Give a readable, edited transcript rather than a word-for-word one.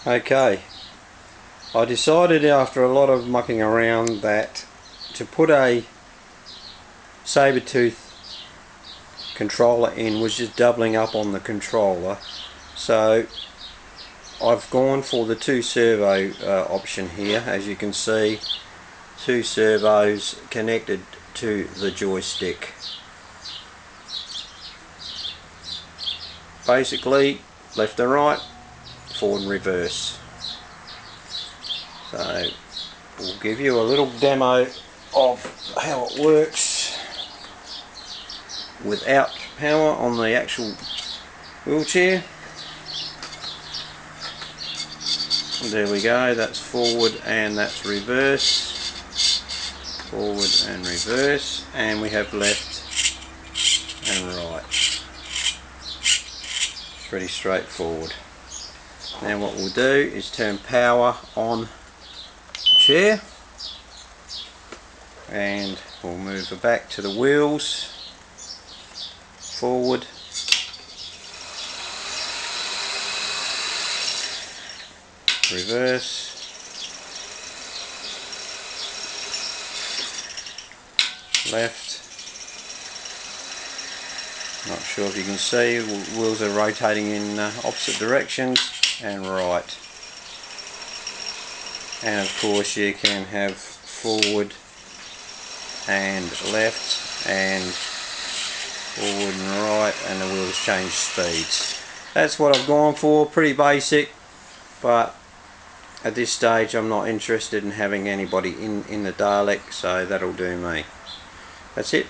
Okay, I decided after a lot of mucking around that to put a saber-tooth controller in was just doubling up on the controller, so I've gone for the two servo option here. As you can see, two servos connected to the joystick. Basically left and right, forward and reverse. So we'll give you a little demo of how it works without power on the actual wheelchair. There we go, that's forward and that's reverse. Forward and reverse, and we have left and right. Pretty straightforward. Now what we'll do is turn power on the chair, and we'll move it back to the wheels. Forward, reverse, left. Not sure if you can see, wheels are rotating in opposite directions, and right. And of course you can have forward and left and forward and right, and the wheels change speeds. That's what I've gone for, pretty basic, but at this stage I'm not interested in having anybody in the Dalek, so that'll do me. That's it.